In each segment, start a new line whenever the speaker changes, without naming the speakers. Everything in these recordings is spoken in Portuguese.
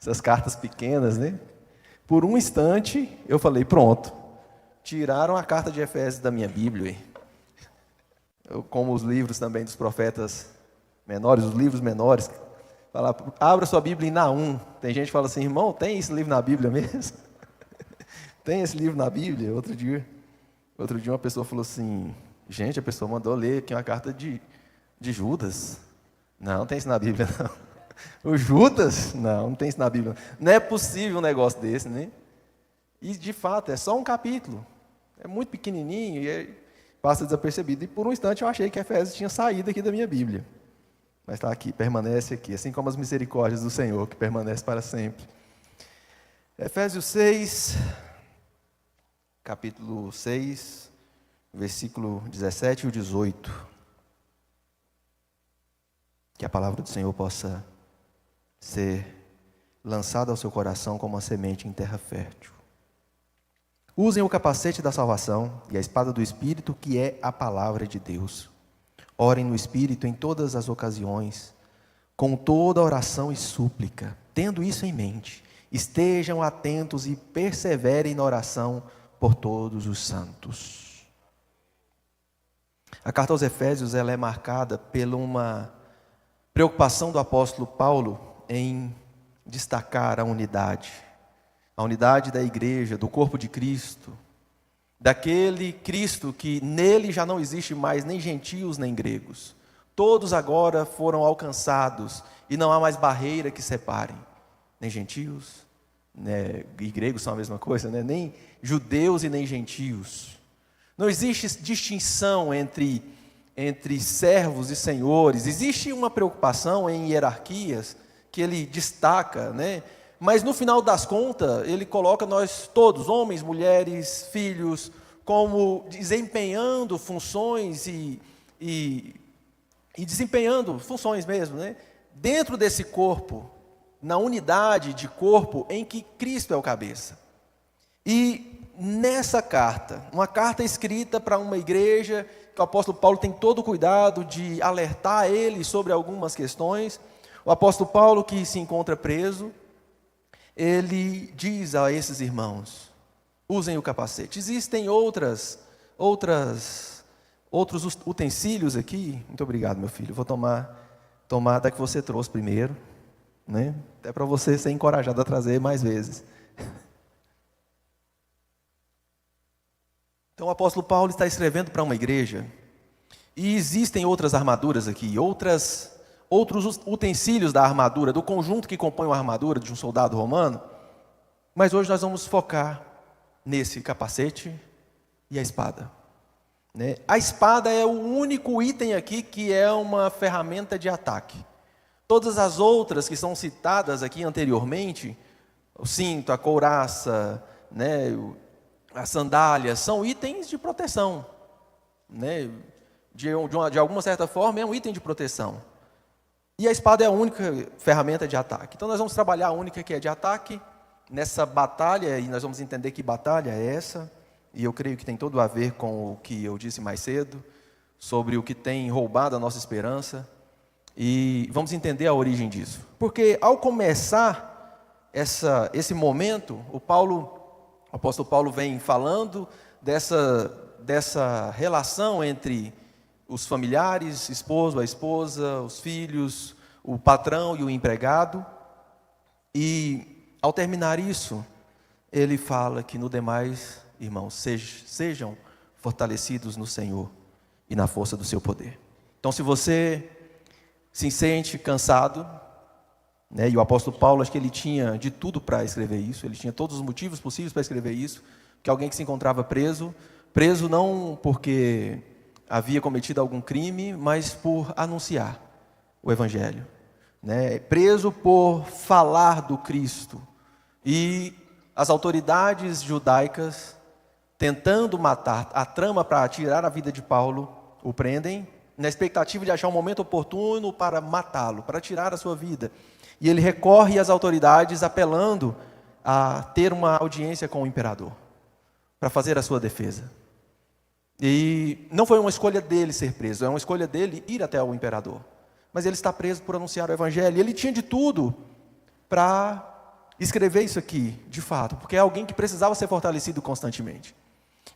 essas cartas pequenas, né? Por um instante, eu falei, pronto, tiraram a carta de Efésios da minha Bíblia. Como os livros também dos profetas menores, os livros menores, fala, abra sua Bíblia em Naum. Tem gente que fala assim, irmão, tem esse livro na Bíblia mesmo? Tem esse livro na Bíblia? Outro dia uma pessoa falou assim, gente, a pessoa mandou ler aqui uma carta de Judas. Não tem isso na Bíblia, não. O Judas? Não tem isso na Bíblia. Não é possível um negócio desse, né? E, de fato, é só um capítulo. É muito pequenininho e passa desapercebido. E, por um instante, eu achei que Efésios tinha saído aqui da minha Bíblia. Mas está aqui, permanece aqui. Assim como as misericórdias do Senhor, que permanecem para sempre. Efésios 6, capítulo 6, versículo 17 e 18. Que a palavra do Senhor possa ser lançada ao seu coração como uma semente em terra fértil. Usem o capacete da salvação e a espada do Espírito, que é a palavra de Deus. Orem no Espírito em todas as ocasiões, com toda oração e súplica. Tendo isso em mente, estejam atentos e perseverem na oração por todos os santos. A carta aos Efésios ela é marcada por uma preocupação do apóstolo Paulo em destacar a unidade da igreja, do corpo de Cristo, daquele Cristo que nele já não existe mais nem gentios nem gregos. Todos agora foram alcançados e não há mais barreira que separe, nem gentios, né, e gregos são a mesma coisa, né, nem judeus e nem gentios. Não existe distinção entre servos e senhores. Existe uma preocupação em hierarquias que ele destaca, né? Mas no final das contas, ele coloca nós todos, homens, mulheres, filhos, como desempenhando funções e desempenhando funções mesmo, né? Dentro desse corpo, na unidade de corpo em que Cristo é o cabeça. E nessa carta, uma carta escrita para uma igreja, que o apóstolo Paulo tem todo o cuidado de alertar ele sobre algumas questões. O apóstolo Paulo, que se encontra preso, ele diz a esses irmãos, usem o capacete. Existem outros utensílios aqui. Muito obrigado, meu filho. Vou tomar da que você trouxe primeiro, né? Até para você ser encorajado a trazer mais vezes. Então o apóstolo Paulo está escrevendo para uma igreja, e existem outras armaduras aqui, outros utensílios da armadura, do conjunto que compõe a armadura de um soldado romano, mas hoje nós vamos focar nesse capacete e a espada. Né? A espada é o único item aqui que é uma ferramenta de ataque. Todas as outras que são citadas aqui anteriormente, o cinto, a couraça, né, as sandálias, são itens de proteção, né? De alguma certa forma é um item de proteção. E a espada é a única ferramenta de ataque. Então nós vamos trabalhar a única que é de ataque nessa batalha, e nós vamos entender que batalha é essa, e eu creio que tem tudo a ver com o que eu disse mais cedo, sobre o que tem roubado a nossa esperança, e vamos entender a origem disso. Porque ao começar esse momento, o apóstolo Paulo vem falando dessa relação entre os familiares, esposo, a esposa, os filhos, o patrão e o empregado. E ao terminar isso, ele fala que no demais, irmãos, sejam fortalecidos no Senhor e na força do seu poder. Então, se você se sente cansado, né, e o apóstolo Paulo, acho que ele tinha de tudo para escrever isso, ele tinha todos os motivos possíveis para escrever isso, que alguém que se encontrava preso não porque havia cometido algum crime, mas por anunciar o Evangelho, né? Preso por falar do Cristo. E as autoridades judaicas, tentando matar, a trama para tirar a vida de Paulo, o prendem, na expectativa de achar um momento oportuno para matá-lo, para tirar a sua vida. E ele recorre às autoridades apelando a ter uma audiência com o imperador, para fazer a sua defesa. E não foi uma escolha dele ser preso, é uma escolha dele ir até o imperador. Mas ele está preso por anunciar o Evangelho. E ele tinha de tudo para escrever isso aqui, de fato, porque é alguém que precisava ser fortalecido constantemente.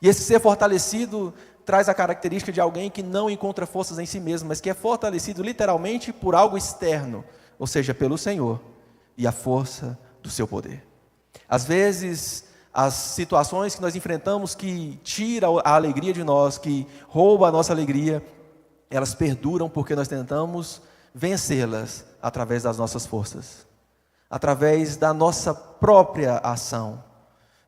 E esse ser fortalecido traz a característica de alguém que não encontra forças em si mesmo, mas que é fortalecido literalmente por algo externo, ou seja, pelo Senhor e a força do seu poder. Às vezes, as situações que nós enfrentamos que tiram a alegria de nós, que roubam a nossa alegria, elas perduram porque nós tentamos vencê-las através das nossas forças, através da nossa própria ação.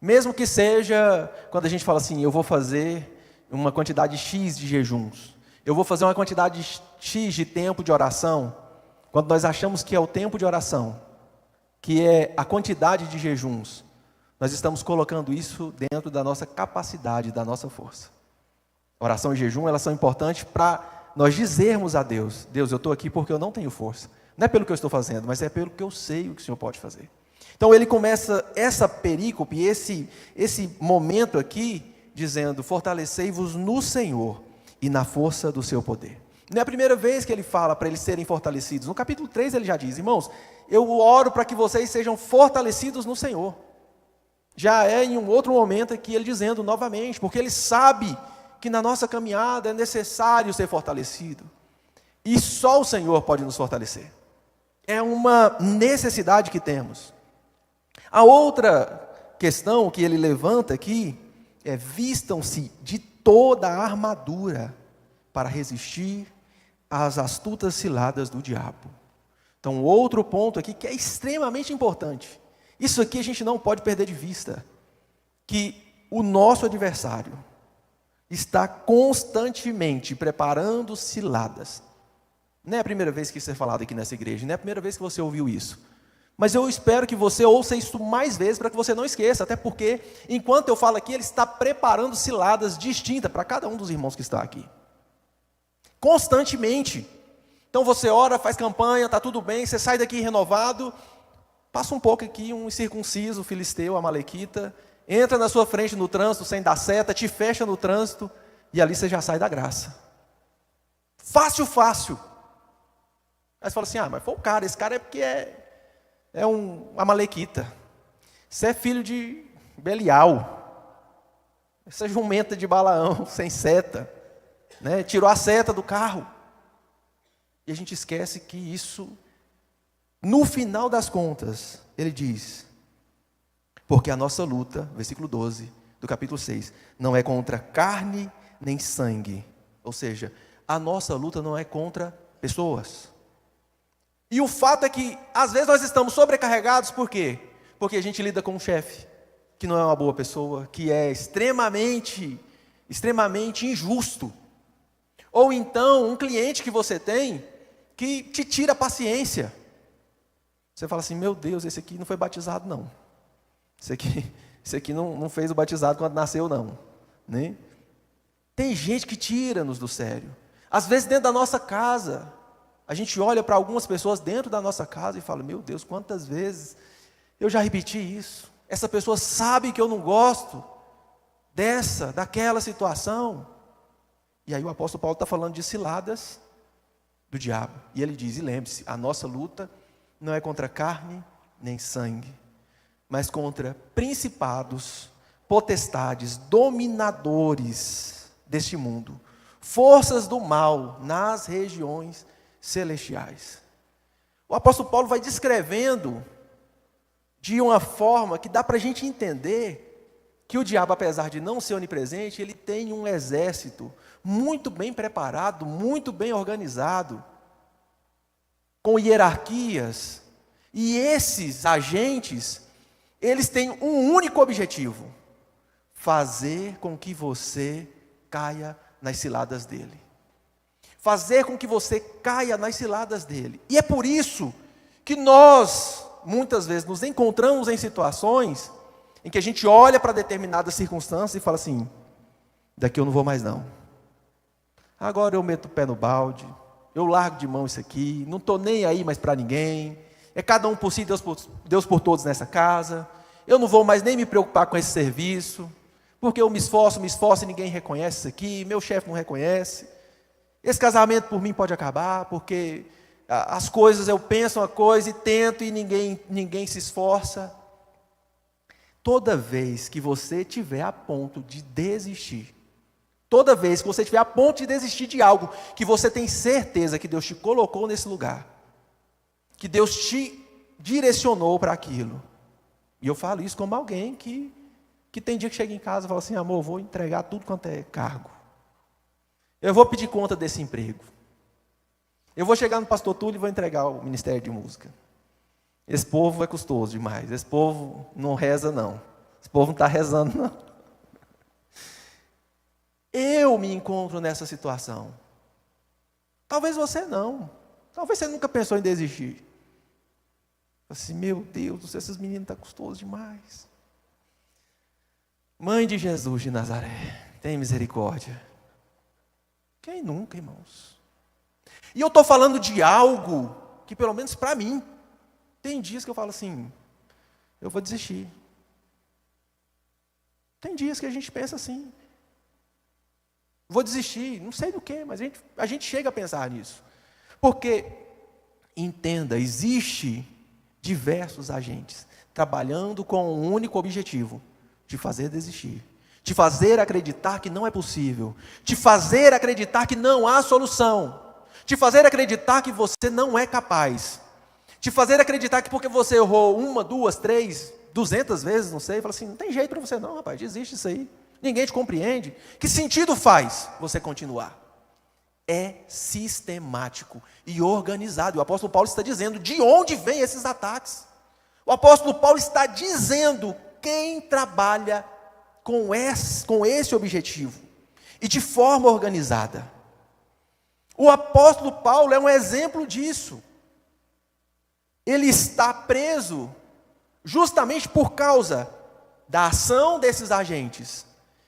Mesmo que seja, quando a gente fala assim, eu vou fazer uma quantidade X de jejuns, eu vou fazer uma quantidade X de tempo de oração, quando nós achamos que é o tempo de oração, que é a quantidade de jejuns, nós estamos colocando isso dentro da nossa capacidade, da nossa força. Oração e jejum, elas são importantes para nós dizermos a Deus, Deus, eu estou aqui porque eu não tenho força. Não é pelo que eu estou fazendo, mas é pelo que eu sei o que o Senhor pode fazer. Então ele começa essa perícope, esse momento aqui, dizendo, fortalecei-vos no Senhor e na força do seu poder. Não é a primeira vez que ele fala para eles serem fortalecidos. No capítulo 3 ele já diz, irmãos, eu oro para que vocês sejam fortalecidos no Senhor. Já é em um outro momento aqui ele dizendo novamente, porque ele sabe que na nossa caminhada é necessário ser fortalecido. E só o Senhor pode nos fortalecer. É uma necessidade que temos. A outra questão que ele levanta aqui é vistam-se de toda a armadura para resistir às astutas ciladas do diabo. Então, outro ponto aqui que é extremamente importante. Isso aqui a gente não pode perder de vista, que o nosso adversário está constantemente preparando ciladas. Não é a primeira vez que isso é falado aqui nessa igreja, não é a primeira vez que você ouviu isso. Mas eu espero que você ouça isso mais vezes para que você não esqueça, até porque, enquanto eu falo aqui, ele está preparando ciladas distintas para cada um dos irmãos que está aqui. Constantemente. Então você ora, faz campanha, está tudo bem, você sai daqui renovado, passa um pouco aqui, um incircunciso, filisteu, amalequita, entra na sua frente no trânsito sem dar seta, te fecha no trânsito, e ali você já sai da graça. Fácil, fácil. Aí você fala assim, mas foi o cara, esse cara é porque é um amalequita. Você é filho de Belial. Essa jumenta de Balaão, sem seta. Né? Tirou a seta do carro. E a gente esquece que isso, no final das contas, ele diz, porque a nossa luta, versículo 12 do capítulo 6, não é contra carne nem sangue. Ou seja, a nossa luta não é contra pessoas. E o fato é que, às vezes, nós estamos sobrecarregados, por quê? Porque a gente lida com um chefe, que não é uma boa pessoa, que é extremamente injusto. Ou então, um cliente que você tem, que te tira a paciência. Você fala assim, meu Deus, esse aqui não foi batizado não. Esse aqui não fez o batizado quando nasceu não. Né? Tem gente que tira-nos do sério. Às vezes dentro da nossa casa, a gente olha para algumas pessoas dentro da nossa casa e fala, meu Deus, quantas vezes eu já repeti isso. Essa pessoa sabe que eu não gosto daquela situação. E aí o apóstolo Paulo está falando de ciladas do diabo. E ele diz, e lembre-se, a nossa luta não é contra carne nem sangue, mas contra principados, potestades, dominadores deste mundo, forças do mal nas regiões celestiais. O apóstolo Paulo vai descrevendo de uma forma que dá para a gente entender que o diabo, apesar de não ser onipresente, ele tem um exército muito bem preparado, muito bem organizado, com hierarquias, e esses agentes, eles têm um único objetivo: fazer com que você caia nas ciladas dele. Fazer com que você caia nas ciladas dele. E é por isso que nós, muitas vezes, nos encontramos em situações em que a gente olha para determinadas circunstâncias e fala assim, daqui eu não vou mais não. Agora eu meto o pé no balde, eu largo de mão isso aqui, não estou nem aí mais para ninguém, é cada um por si, Deus por todos nessa casa, eu não vou mais nem me preocupar com esse serviço, porque eu me esforço e ninguém reconhece isso aqui, meu chefe não reconhece, esse casamento por mim pode acabar, porque as coisas, eu penso uma coisa e tento e ninguém se esforça. Toda vez que você estiver a ponto de desistir, toda vez que você estiver a ponto de desistir de algo que você tem certeza que Deus te colocou nesse lugar, que Deus te direcionou para aquilo. E eu falo isso como alguém que tem dia que chega em casa e fala assim: amor, vou entregar tudo quanto é cargo. Eu vou pedir conta desse emprego. Eu vou chegar no pastor Túlio e vou entregar o ministério de música. Esse povo é custoso demais. Esse povo não reza, não. Esse povo não está rezando, não. Eu me encontro nessa situação. Talvez você não. Talvez você nunca pensou em desistir. Assim, meu Deus, esses meninos estão custosos demais. Mãe de Jesus de Nazaré, tem misericórdia. Quem nunca, irmãos? E eu estou falando de algo que, pelo menos para mim, tem dias que eu falo assim: eu vou desistir. Tem dias que a gente pensa assim: vou desistir, não sei do que, mas a gente chega a pensar nisso. Porque, entenda, existe diversos agentes trabalhando com um único objetivo: te fazer desistir, te fazer acreditar que não é possível, te fazer acreditar que não há solução, te fazer acreditar que você não é capaz, te fazer acreditar que porque você errou 1, 2, 3, 200 vezes, não sei, fala assim: não tem jeito para você não, rapaz, desiste disso aí, ninguém te compreende. Que sentido faz você continuar? É sistemático e organizado. O apóstolo Paulo está dizendo de onde vêm esses ataques. O apóstolo Paulo está dizendo quem trabalha com esse objetivo e de forma organizada. O apóstolo Paulo é um exemplo disso. Ele está preso justamente por causa da ação desses agentes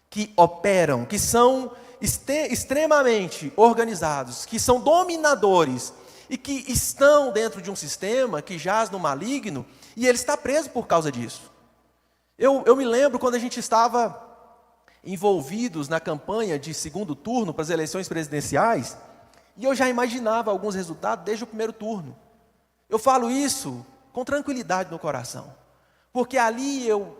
que operam, que são extremamente organizados, que são dominadores e que estão dentro de um sistema que jaz no maligno, e ele está preso por causa disso. Eu me lembro quando a gente estava envolvidos na campanha de segundo turno para as eleições presidenciais, e eu já imaginava alguns resultados desde o primeiro turno. Eu falo isso com tranquilidade no coração, porque ali eu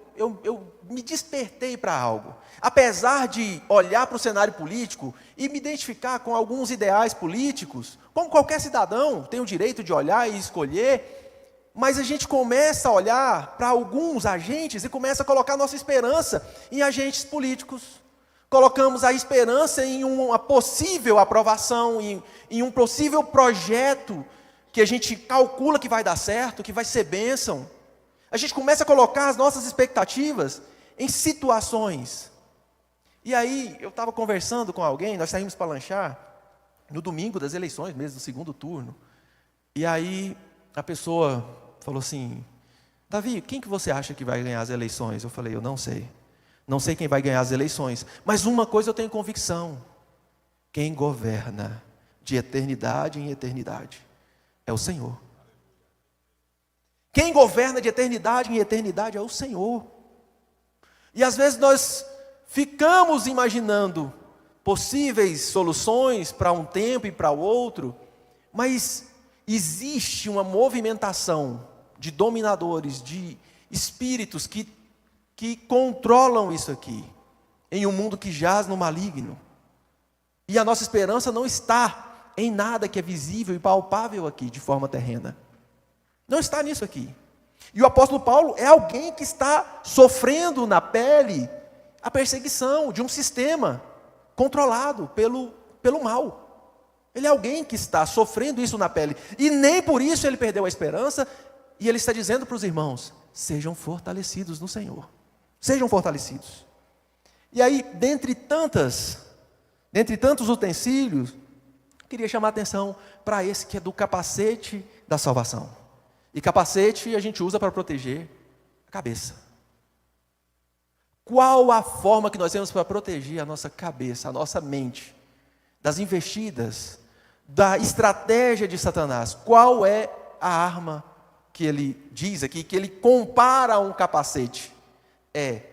me despertei para algo. Apesar de olhar para o cenário político e me identificar com alguns ideais políticos, como qualquer cidadão tem o direito de olhar e escolher, mas a gente começa a olhar para alguns agentes e começa a colocar nossa esperança em agentes políticos. Colocamos a esperança em uma possível aprovação, em um possível projeto que a gente calcula que vai dar certo, que vai ser bênção. A gente começa a colocar as nossas expectativas em situações. E aí, eu estava conversando com alguém, nós saímos para lanchar, no domingo das eleições, mesmo do segundo turno. E aí, a pessoa falou assim: Davi, quem que você acha que vai ganhar as eleições? Eu falei: eu não sei. Não sei quem vai ganhar as eleições. Mas uma coisa eu tenho convicção: quem governa de eternidade em eternidade é o Senhor. Quem governa de eternidade em eternidade é o Senhor. E às vezes nós ficamos imaginando possíveis soluções para um tempo e para o outro, mas existe uma movimentação de dominadores, de espíritos que controlam isso aqui, em um mundo que jaz no maligno. E a nossa esperança não está em nada que é visível e palpável aqui, de forma terrena. Não está nisso aqui. E o apóstolo Paulo é alguém que está sofrendo na pele a perseguição de um sistema controlado pelo mal. Ele é alguém que está sofrendo isso na pele. E nem por isso ele perdeu a esperança. E ele está dizendo para os irmãos: sejam fortalecidos no Senhor. Sejam fortalecidos. E aí, dentre tantos utensílios, queria chamar a atenção para esse que é do capacete da salvação. E capacete a gente usa para proteger a cabeça. Qual a forma que nós temos para proteger a nossa cabeça, a nossa mente, das investidas, da estratégia de Satanás? Qual é a arma que ele diz aqui, que ele compara a um capacete? É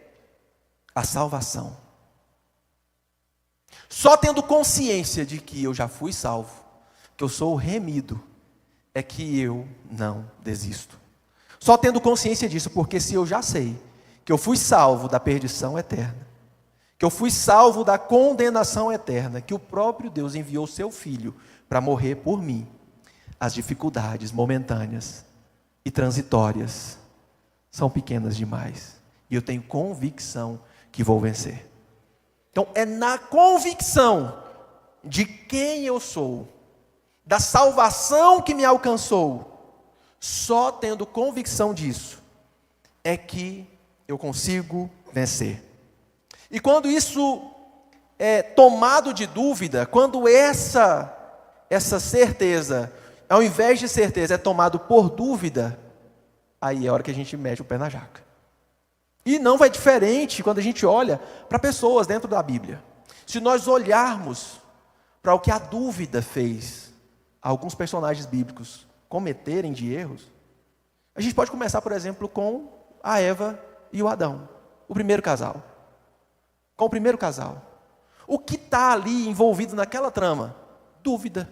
a salvação. Só tendo consciência de que eu já fui salvo, que eu sou remido, é que eu não desisto. Só tendo consciência disso, porque se eu já sei que eu fui salvo da perdição eterna, que eu fui salvo da condenação eterna, que o próprio Deus enviou seu Filho para morrer por mim, as dificuldades momentâneas e transitórias são pequenas demais, e eu tenho convicção que vou vencer. Então é na convicção de quem eu sou, da salvação que me alcançou, só tendo convicção disso, é que eu consigo vencer. E quando isso é tomado de dúvida, quando essa certeza, ao invés de certeza, é tomado por dúvida, aí é a hora que a gente mete o pé na jaca. E não vai diferente quando a gente olha para pessoas dentro da Bíblia. Se nós olharmos para o que a dúvida fez alguns personagens bíblicos cometerem de erros, a gente pode começar, por exemplo, com a Eva e o Adão, o primeiro casal. Com o primeiro casal. O que está ali envolvido naquela trama? Dúvida.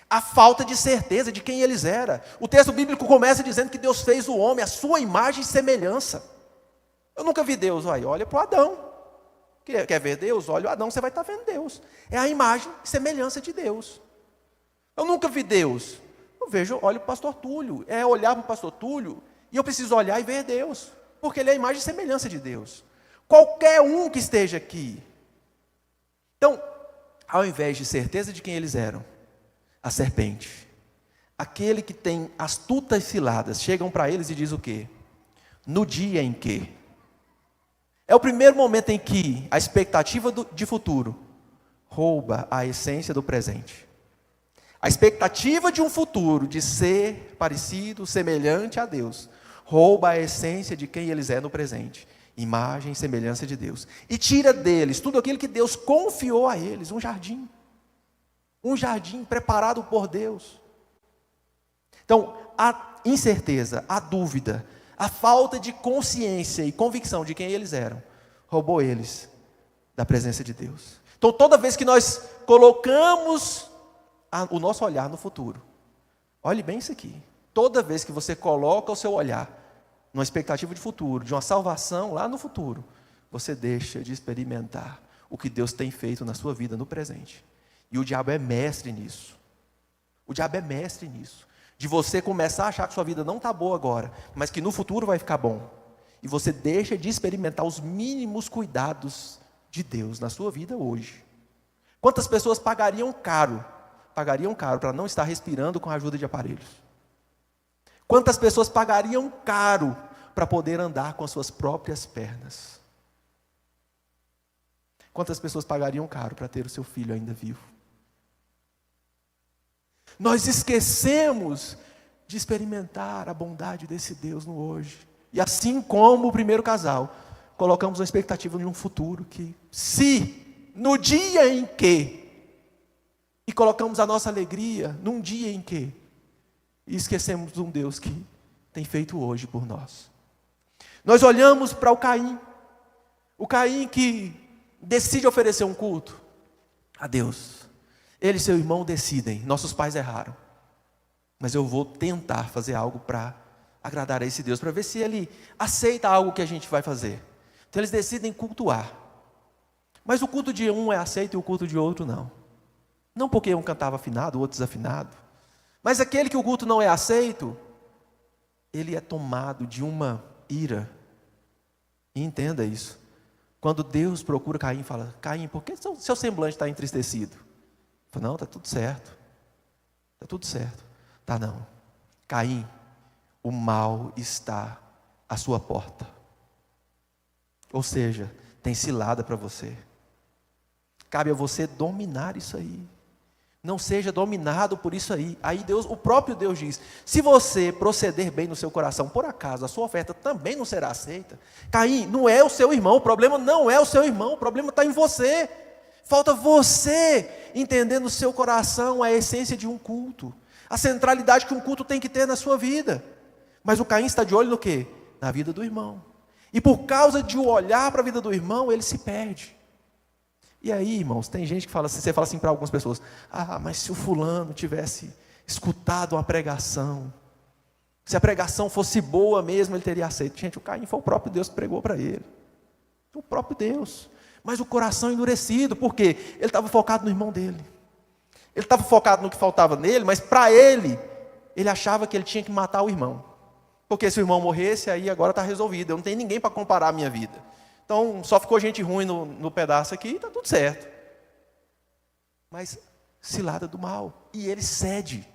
A falta de certeza de quem eles eram. O texto bíblico começa dizendo que Deus fez o homem à sua imagem e semelhança. Eu nunca vi Deus, olha para o Adão. Quer ver Deus? Olha o Adão, você vai estar vendo Deus. É a imagem e semelhança de Deus. Eu nunca vi Deus. Olho para o pastor Túlio. É olhar para o pastor Túlio e eu preciso olhar e ver Deus. Porque ele é a imagem e semelhança de Deus. Qualquer um que esteja aqui. Então, ao invés de certeza de quem eles eram, a serpente, aquele que tem astutas ciladas, chegam para eles e diz o quê? No dia em que. É o primeiro momento em que a expectativa de futuro rouba a essência do presente. A expectativa de um futuro, de ser parecido, semelhante a Deus, rouba a essência de quem eles no presente. Imagem e semelhança de Deus. E tira deles tudo aquilo que Deus confiou a eles. Um jardim. Um jardim preparado por Deus. Então, a incerteza, a dúvida, a falta de consciência e convicção de quem eles eram, roubou eles da presença de Deus. Então, toda vez que nós colocamos o nosso olhar no futuro, olhe bem isso aqui. Toda vez que você coloca o seu olhar numa expectativa de futuro, de uma salvação lá no futuro, você deixa de experimentar o que Deus tem feito na sua vida no presente. E o diabo é mestre nisso. O diabo é mestre nisso. De você começar a achar que sua vida não está boa agora, mas que no futuro vai ficar bom. E você deixa de experimentar os mínimos cuidados de Deus na sua vida hoje. Quantas pessoas pagariam caro para não estar respirando com a ajuda de aparelhos? Quantas pessoas pagariam caro para poder andar com as suas próprias pernas? Quantas pessoas pagariam caro para ter o seu filho ainda vivo? Nós esquecemos de experimentar a bondade desse Deus no hoje. E assim como o primeiro casal, colocamos uma expectativa de um futuro que, se no dia em que, e colocamos a nossa alegria num dia em que, e esquecemos de um Deus que tem feito hoje por nós. Nós olhamos para o Caim que decide oferecer um culto a Deus. Ele e seu irmão decidem, nossos pais erraram, mas eu vou tentar fazer algo para agradar a esse Deus, para ver se ele aceita algo que a gente vai fazer. Então eles decidem cultuar, mas o culto de um é aceito e o culto de outro não. Não porque um cantava afinado, o outro desafinado, mas aquele que o culto não é aceito, ele é tomado de uma ira. E entenda isso. Quando Deus procura Caim e fala, Caim, por que seu semblante está entristecido? Ele fala, não, está tudo certo. Está tudo certo. Tá não. Caim, o mal está à sua porta. Ou seja, tem cilada para você. Cabe a você dominar isso aí. Não seja dominado por isso aí. Aí Deus, o próprio Deus diz, se você proceder bem no seu coração, por acaso a sua oferta também não será aceita. Caim, não é o seu irmão, o problema não é o seu irmão, o problema está em você. Falta você entender no seu coração a essência de um culto, a centralidade que um culto tem que ter na sua vida. Mas o Caim está de olho no quê? Na vida do irmão. E por causa de olhar para a vida do irmão, ele se perde. E aí, irmãos, tem gente que fala assim, você fala assim para algumas pessoas, mas se o fulano tivesse escutado uma pregação, Se a pregação fosse boa mesmo, ele teria aceito. Gente, o Caim foi o próprio Deus que pregou para ele. O próprio Deus. Mas o coração endurecido, por quê? Ele estava focado no irmão dele. Ele estava focado no que faltava nele, mas para ele achava que ele tinha que matar o irmão. Porque se o irmão morresse, aí agora está resolvido. Eu não tenho ninguém para comparar a minha vida. Então, só ficou gente ruim no pedaço aqui e está tudo certo. Mas cilada do mal. E ele cede.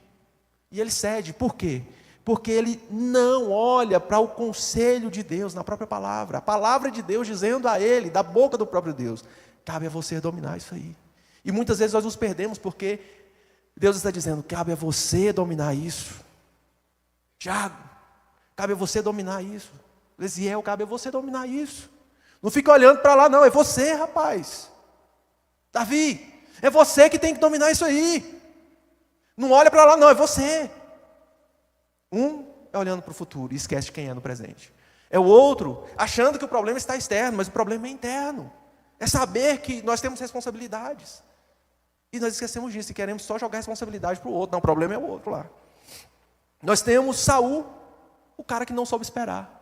E ele cede. Por quê? Porque ele não olha para o conselho de Deus na própria palavra. A palavra de Deus dizendo a ele, da boca do próprio Deus, cabe a você dominar isso aí. E muitas vezes nós nos perdemos porque Deus está dizendo, cabe a você dominar isso. Tiago, cabe a você dominar isso. Lesiel, cabe a você dominar isso. Não fica olhando para lá não, é você, rapaz. Davi, é você que tem que dominar isso aí. Não olha para lá não, é você. Um é olhando para o futuro e esquece de quem é no presente. É o outro achando que o problema está externo, mas o problema é interno. É saber que nós temos responsabilidades. E nós esquecemos disso e queremos só jogar a responsabilidade para o outro. Não, o problema é o outro lá. Nós temos Saul, o cara que não soube esperar.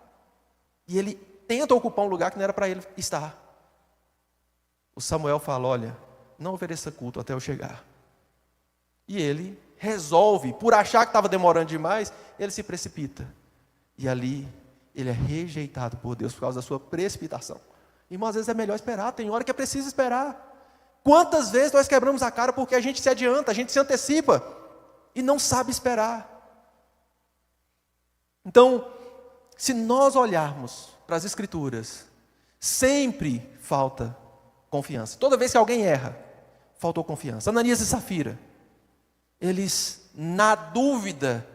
E ele tenta ocupar um lugar que não era para ele estar. O Samuel fala, olha, não ofereça culto até eu chegar. E ele resolve, por achar que estava demorando demais, ele se precipita. E ali, ele é rejeitado por Deus por causa da sua precipitação. Irmão, às vezes é melhor esperar, tem hora que é preciso esperar. Quantas vezes nós quebramos a cara porque a gente se adianta, a gente se antecipa e não sabe esperar. Então, se nós olharmos para as Escrituras, sempre falta confiança. Toda vez que alguém erra, faltou confiança. Ananias e Safira, eles, na dúvida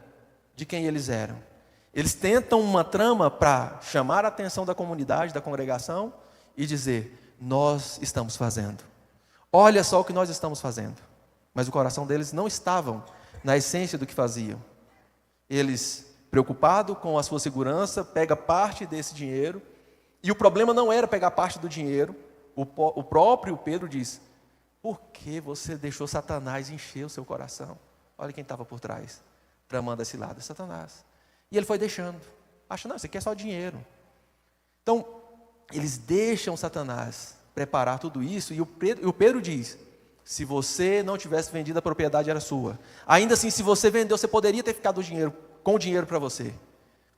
de quem eles eram, eles tentam uma trama para chamar a atenção da comunidade, da congregação, e dizer, nós estamos fazendo. Olha só o que nós estamos fazendo. Mas o coração deles não estava na essência do que faziam. Eles, preocupados com a sua segurança, pegam parte desse dinheiro. E o problema não era pegar parte do dinheiro. O próprio Pedro diz, por que você deixou Satanás encher o seu coração? Olha quem estava por trás, tramando esse lado, Satanás. E ele foi deixando. Acha, não, isso aqui é só dinheiro. Então, eles deixam Satanás preparar tudo isso, e o Pedro diz, se você não tivesse vendido a propriedade era sua. Ainda assim, se você vendeu, você poderia ter ficado com o dinheiro para você.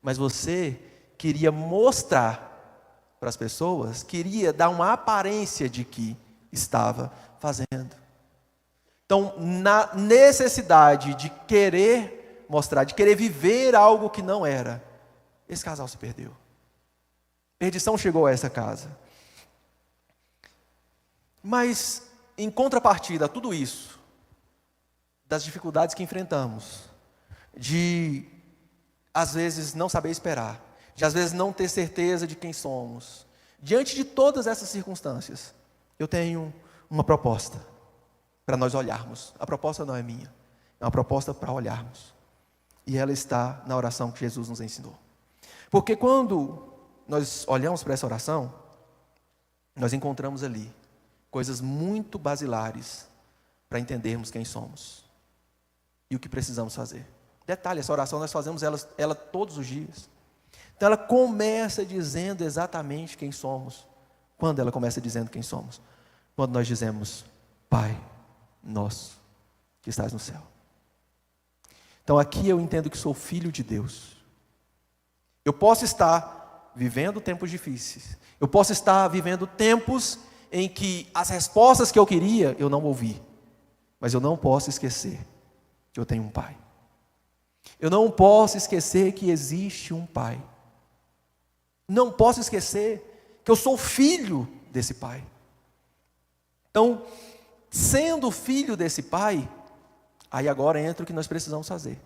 Mas você queria mostrar para as pessoas, queria dar uma aparência de que estava fazendo. Então, na necessidade de querer mostrar, de querer viver algo que não era, esse casal se perdeu. Perdição chegou a essa casa. Mas, em contrapartida a tudo isso, das dificuldades que enfrentamos, de, às vezes, não saber esperar, de, às vezes, não ter certeza de quem somos, diante de todas essas circunstâncias, eu tenho uma proposta para nós olharmos. A proposta não é minha, é uma proposta para olharmos. E ela está na oração que Jesus nos ensinou. Porque quando nós olhamos para essa oração, nós encontramos ali coisas muito basilares para entendermos quem somos e o que precisamos fazer. Detalhe, essa oração nós fazemos ela todos os dias. Então ela começa dizendo exatamente quem somos. Quando ela começa dizendo quem somos? Quando nós dizemos, Pai nosso que estás no céu. Então aqui eu entendo que sou filho de Deus. Eu posso estar vivendo tempos difíceis. Eu posso estar vivendo tempos em que as respostas que eu queria, eu não ouvi. Mas eu não posso esquecer que eu tenho um Pai. Eu não posso esquecer que existe um Pai. Não posso esquecer que eu sou filho desse Pai. Então, sendo filho desse Pai, aí agora entra o que nós precisamos fazer.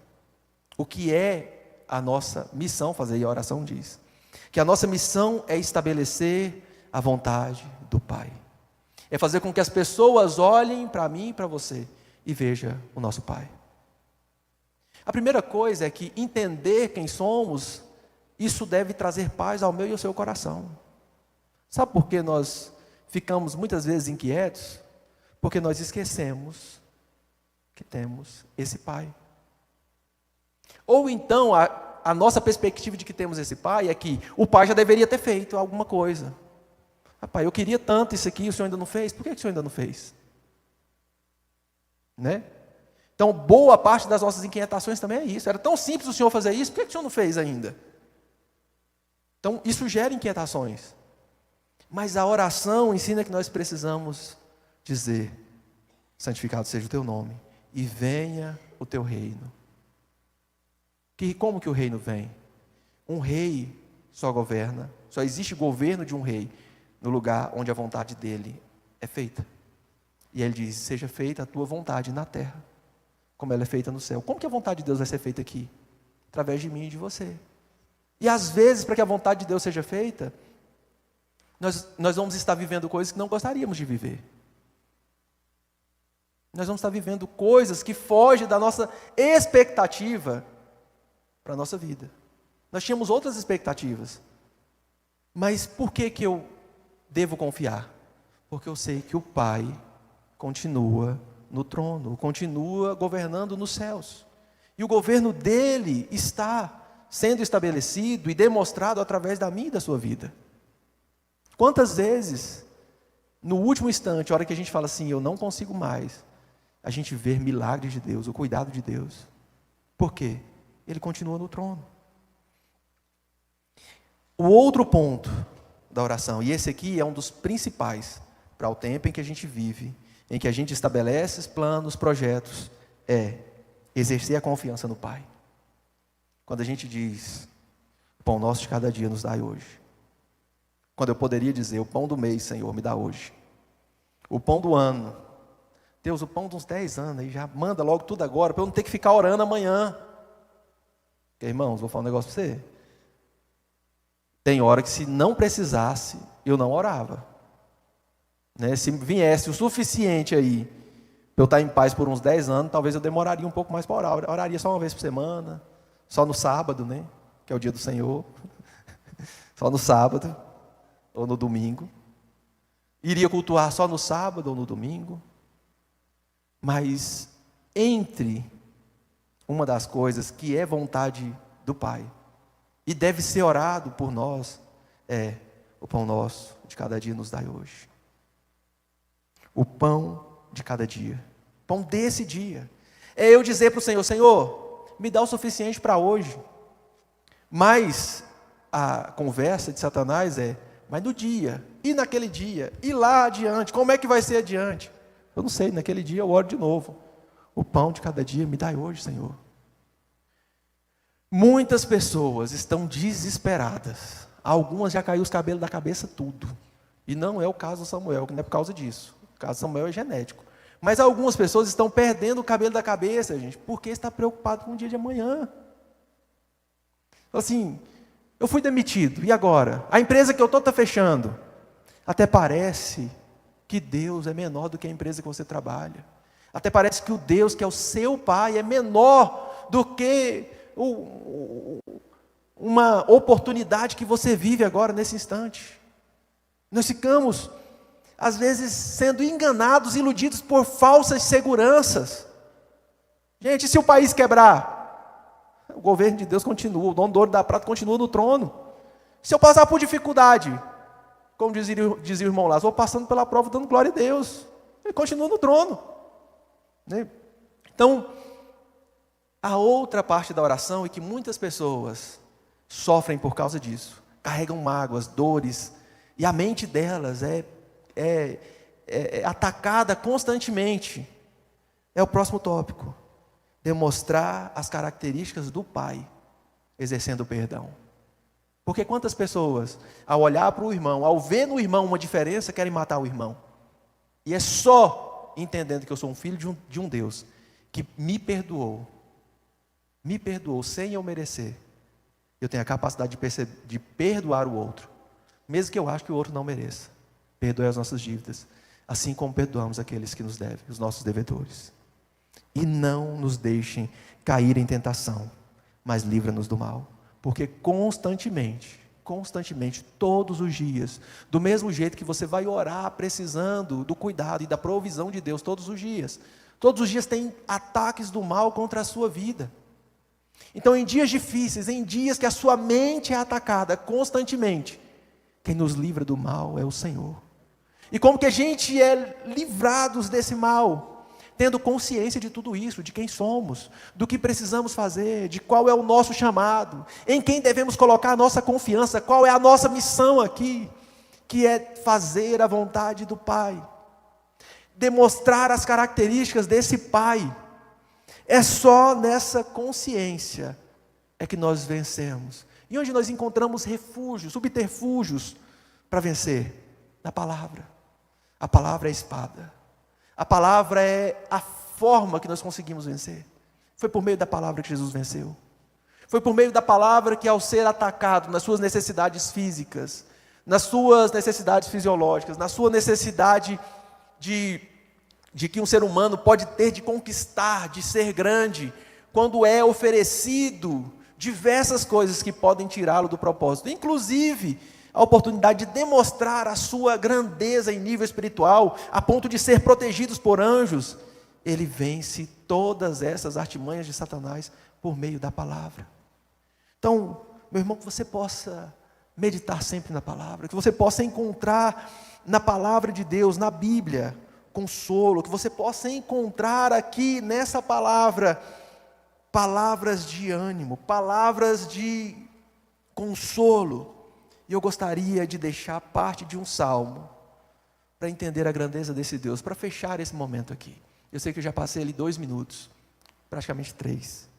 O que é a nossa missão fazer, e a oração diz. Que a nossa missão é estabelecer a vontade do Pai. É fazer com que as pessoas olhem para mim e para você e vejam o nosso Pai. A primeira coisa é que entender quem somos, isso deve trazer paz ao meu e ao seu coração. Sabe por que nós ficamos muitas vezes inquietos? Porque nós esquecemos que temos esse Pai. Ou então a nossa perspectiva de que temos esse pai é que o pai já deveria ter feito alguma coisa. Pai, eu queria tanto isso aqui, o senhor ainda não fez? Por que o senhor ainda não fez? Né? Então, boa parte das nossas inquietações também é isso. Era tão simples o senhor fazer isso, por que o senhor não fez ainda? Então, isso gera inquietações. Mas a oração ensina que nós precisamos dizer: santificado seja o teu nome, e venha o teu reino. Como que o reino vem? Um rei só governa, só existe governo de um rei no lugar onde a vontade dele é feita. E ele diz: seja feita a tua vontade na terra, como ela é feita no céu. Como que a vontade de Deus vai ser feita aqui? Através de mim e de você. E às vezes, para que a vontade de Deus seja feita, nós vamos estar vivendo coisas que não gostaríamos de viver. Nós vamos estar vivendo coisas que fogem da nossa expectativa para a nossa vida. Nós tínhamos outras expectativas. Mas por que eu devo confiar? Porque eu sei que o Pai continua no trono, continua governando nos céus. E o governo dele está sendo estabelecido e demonstrado através da minha e da sua vida. Quantas vezes, no último instante, a hora que a gente fala assim, eu não consigo mais, a gente vê milagres de Deus, o cuidado de Deus. Por quê? Ele continua no trono. O outro ponto da oração, e esse aqui é um dos principais para o tempo em que a gente vive, em que a gente estabelece planos, projetos, é exercer a confiança no Pai. Quando a gente diz: o pão nosso de cada dia nos dai hoje. Quando eu poderia dizer: o pão do mês, Senhor, me dá hoje. O pão do ano. Deus, o pão de uns 10 anos, aí já manda logo tudo agora, para eu não ter que ficar orando amanhã. Porque, irmãos, vou falar um negócio para você. Tem hora que se não precisasse, eu não orava. Né? Se viesse o suficiente aí, para eu estar em paz por uns 10 anos, talvez eu demoraria um pouco mais para orar. Eu oraria só uma vez por semana, só no sábado, né? Que é o dia do Senhor. Só no sábado, ou no domingo. Iria cultuar só no sábado ou no domingo. Mas entre uma das coisas que é vontade do Pai, e deve ser orado por nós, é o pão nosso de cada dia nos dai hoje. O pão de cada dia. Pão desse dia. É eu dizer para o Senhor: Senhor, me dá o suficiente para hoje. Mas a conversa de Satanás é: mas no dia, e naquele dia, e lá adiante, como é que vai ser adiante? Eu não sei, naquele dia eu oro de novo. O pão de cada dia me dai hoje, Senhor. Muitas pessoas estão desesperadas. Algumas já caiu os cabelos da cabeça tudo. E não é o caso do Samuel, que não é por causa disso. O caso do Samuel é genético. Mas algumas pessoas estão perdendo o cabelo da cabeça, gente, porque está preocupado com o dia de amanhã. Assim, eu fui demitido, e agora? A empresa que eu estou está fechando. Até parece que Deus é menor do que a empresa que você trabalha. Até parece que o Deus que é o seu Pai é menor do que uma oportunidade que você vive agora, nesse instante. Nós ficamos, às vezes, sendo enganados, iludidos por falsas seguranças. Gente, e se o país quebrar? O governo de Deus continua, o dono do ouro e da prata continua no trono. Se eu passar por dificuldade, como dizia o irmão Lázaro, vou passando pela prova dando glória a Deus. Ele continua no trono. Né? Então, a outra parte da oração é que muitas pessoas sofrem por causa disso. Carregam mágoas, dores, e a mente delas é atacada constantemente. É o próximo tópico. Demonstrar as características do Pai, exercendo o perdão. Porque quantas pessoas, ao olhar para o irmão, ao ver no irmão uma diferença, querem matar o irmão. E é só entendendo que eu sou um filho de um Deus que me perdoou sem eu merecer. Eu tenho a capacidade de perdoar o outro, mesmo que eu ache que o outro não mereça. Perdoe as nossas dívidas, assim como perdoamos aqueles que nos devem, os nossos devedores. E não nos deixem cair em tentação, mas livra-nos do mal. Porque constantemente, todos os dias, do mesmo jeito que você vai orar precisando do cuidado e da provisão de Deus todos os dias tem ataques do mal contra a sua vida. Então, em dias difíceis, em dias que a sua mente é atacada constantemente, quem nos livra do mal é o Senhor. E como que a gente é livrados desse mal? Tendo consciência de tudo isso, de quem somos, do que precisamos fazer, de qual é o nosso chamado, em quem devemos colocar a nossa confiança, qual é a nossa missão aqui, que é fazer a vontade do Pai, demonstrar as características desse Pai. É só nessa consciência é que nós vencemos. E onde nós encontramos refúgios, subterfúgios para vencer? Na palavra. A palavra é a espada. A palavra é a forma que nós conseguimos vencer. Foi por meio da palavra que Jesus venceu. Foi por meio da palavra que, ao ser atacado nas suas necessidades físicas, nas suas necessidades fisiológicas, na sua necessidade de que um ser humano pode ter de conquistar, de ser grande, quando é oferecido diversas coisas que podem tirá-lo do propósito, inclusive a oportunidade de demonstrar a sua grandeza em nível espiritual, a ponto de ser protegidos por anjos, ele vence todas essas artimanhas de Satanás por meio da palavra. Então, meu irmão, que você possa meditar sempre na palavra, que você possa encontrar na palavra de Deus, na Bíblia, consolo, que você possa encontrar aqui nessa palavra, palavras de ânimo, palavras de consolo. E eu gostaria de deixar parte de um salmo, para entender a grandeza desse Deus, para fechar esse momento aqui. Eu sei que eu já passei ali 2 minutos, praticamente 3,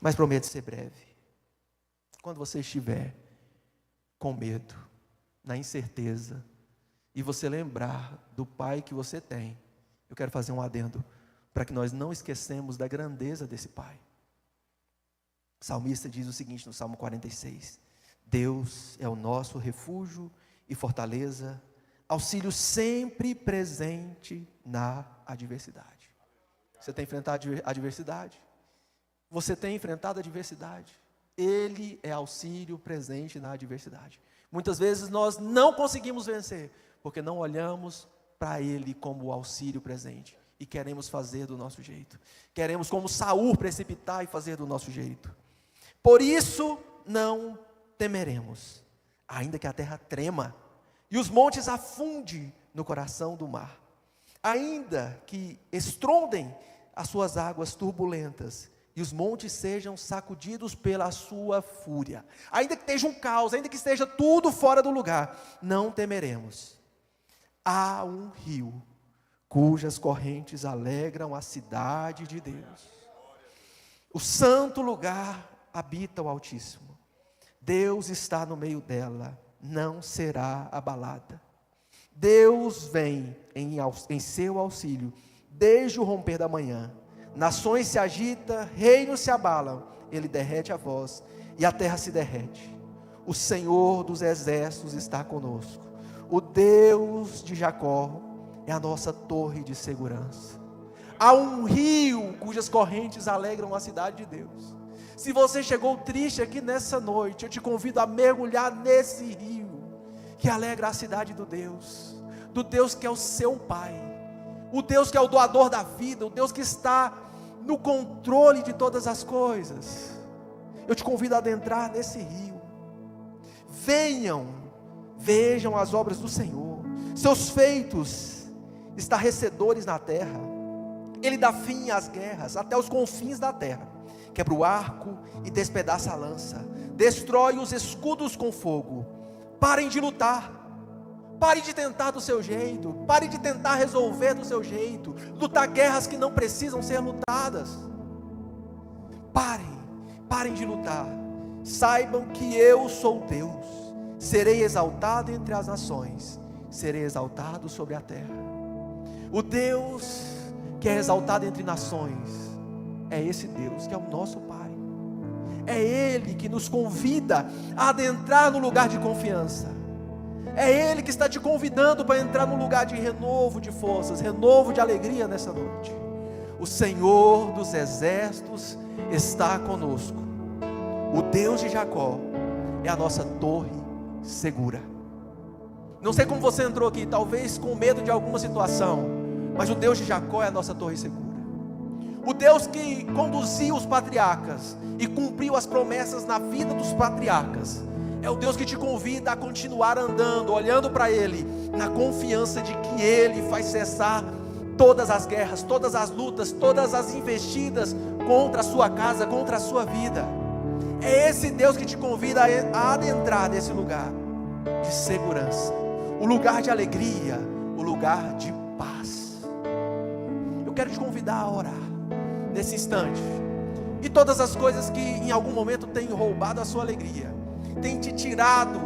mas prometo ser breve. Quando você estiver com medo, na incerteza, e você lembrar do Pai que você tem, eu quero fazer um adendo, para que nós não esquecemos da grandeza desse Pai. O salmista diz o seguinte no Salmo 46, Deus é o nosso refúgio e fortaleza, auxílio sempre presente na adversidade. Você tem enfrentado a adversidade? Você tem enfrentado a adversidade? Ele é auxílio presente na adversidade. Muitas vezes nós não conseguimos vencer, porque não olhamos para Ele como o auxílio presente, e queremos fazer do nosso jeito. Queremos, como Saul, precipitar e fazer do nosso jeito. Por isso, não temeremos, ainda que a terra trema, e os montes afunde no coração do mar, ainda que estrondem as suas águas turbulentas, e os montes sejam sacudidos pela sua fúria, ainda que esteja um caos, ainda que esteja tudo fora do lugar, não temeremos. Há um rio, cujas correntes alegram a cidade de Deus. O santo lugar habita o Altíssimo. Deus está no meio dela, não será abalada. Deus vem em seu auxílio, desde o romper da manhã. Nações se agitam, reinos se abalam, Ele derrete a voz, e a terra se derrete. O Senhor dos exércitos está conosco. O Deus de Jacó é a nossa torre de segurança. Há um rio cujas correntes alegram a cidade de Deus. Se você chegou triste aqui nessa noite, eu te convido a mergulhar nesse rio, que alegra a cidade do Deus que é o seu Pai, o Deus que é o doador da vida, o Deus que está no controle de todas as coisas. Eu te convido a adentrar nesse rio. Venham, vejam as obras do Senhor, seus feitos estarrecedores na terra. Ele dá fim às guerras, até os confins da terra. Quebra o arco e despedaça a lança, destrói os escudos com fogo. Parem de lutar, pare de tentar do seu jeito, pare de tentar resolver do seu jeito, lutar guerras que não precisam ser lutadas. Parem de lutar, saibam que eu sou Deus, serei exaltado entre as nações, serei exaltado sobre a terra. O Deus que é exaltado entre nações, é esse Deus que é o nosso Pai. É Ele que nos convida a adentrar no lugar de confiança. É Ele que está te convidando para entrar no lugar de renovo de forças, renovo de alegria nessa noite. O Senhor dos exércitos está conosco. O Deus de Jacó é a nossa torre segura. Não sei como você entrou aqui, talvez com medo de alguma situação, mas o Deus de Jacó é a nossa torre segura. o Deus que conduziu os patriarcas e cumpriu as promessas na vida dos patriarcas, é o Deus que te convida a continuar andando, olhando para Ele, na confiança de que Ele vai cessar todas as guerras, todas as lutas, todas as investidas contra a sua casa, contra a sua vida. É esse Deus que te convida a adentrar nesse lugar de segurança, o lugar de alegria, o lugar de paz. Eu quero te convidar a orar nesse instante, e todas as coisas que em algum momento têm roubado a sua alegria, têm te tirado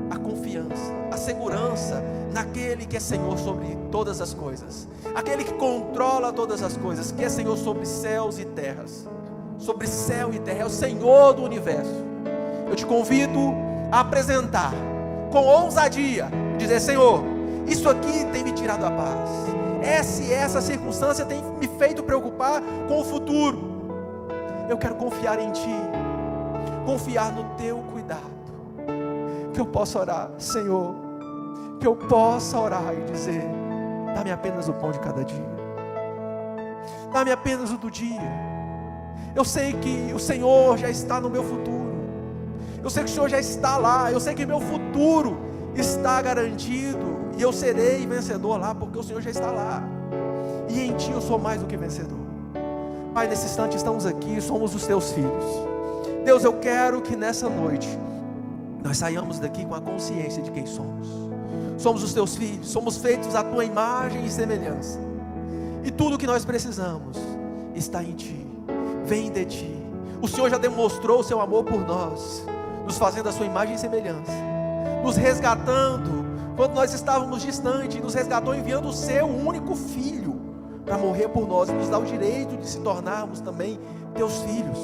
a confiança, a segurança naquele que é Senhor sobre todas as coisas, aquele que controla todas as coisas, que é Senhor sobre céus e terras, sobre céu e terra, é o Senhor do universo. Eu te convido a apresentar com ousadia, dizer: Senhor, isso aqui tem me tirado a paz, essa circunstância tem me feito preocupar com o futuro. Eu quero confiar em Ti, confiar no Teu cuidado. Que eu possa orar, Senhor, que eu possa orar e dizer: dá-me apenas o pão de cada dia, dá-me apenas o do dia. Eu sei que o Senhor já está no meu futuro, eu sei que o Senhor já está lá, eu sei que meu futuro está garantido, e eu serei vencedor lá, porque o Senhor já está lá, e em Ti eu sou mais do que vencedor. Pai, nesse instante estamos aqui, somos os Teus filhos. Deus, eu quero que nessa noite nós saiamos daqui com a consciência de quem somos. Somos os Teus filhos, somos feitos à Tua imagem e semelhança, e tudo o que nós precisamos está em Ti, vem de Ti. O Senhor já demonstrou o Seu amor por nós, nos fazendo a Sua imagem e semelhança, nos resgatando quando nós estávamos distantes, nos resgatou enviando o Seu único Filho para morrer por nós, e nos dá o direito de se tornarmos também Teus filhos.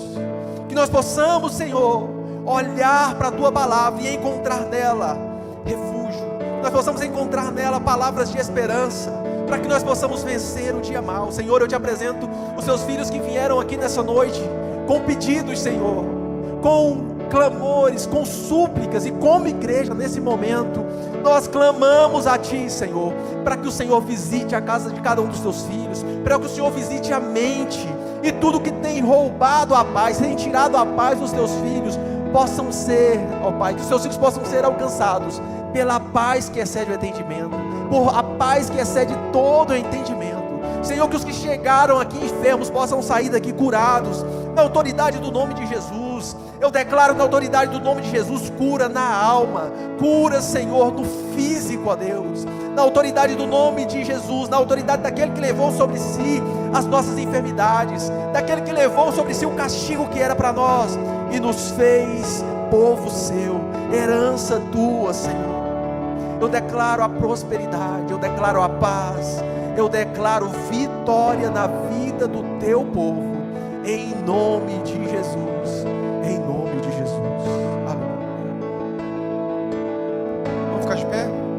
Que nós possamos, Senhor, olhar para a Tua palavra e encontrar nela refúgio, que nós possamos encontrar nela palavras de esperança, para que nós possamos vencer o dia mau. Senhor, eu te apresento os Teus filhos que vieram aqui nessa noite, com pedidos, Senhor, com clamores, com súplicas, e como igreja nesse momento, nós clamamos a Ti, Senhor, para que o Senhor visite a casa de cada um dos Teus filhos, para que o Senhor visite a mente, e tudo que tem roubado a paz, tem tirado a paz dos Teus filhos, possam ser, ó Pai, que os Teus filhos possam ser alcançados pela paz que excede o entendimento, por a paz que excede todo o entendimento. Senhor, que os que chegaram aqui enfermos possam sair daqui curados, na autoridade do nome de Jesus. Eu declaro na autoridade do nome de Jesus, cura na alma, cura, Senhor, no físico, ó Deus, na autoridade do nome de Jesus, na autoridade daquele que levou sobre si as nossas enfermidades, daquele que levou sobre si o castigo que era para nós, e nos fez povo Seu, herança Tua, Senhor. Eu declaro a prosperidade, eu declaro a paz, eu declaro vitória na vida do Teu povo, em nome de Jesus.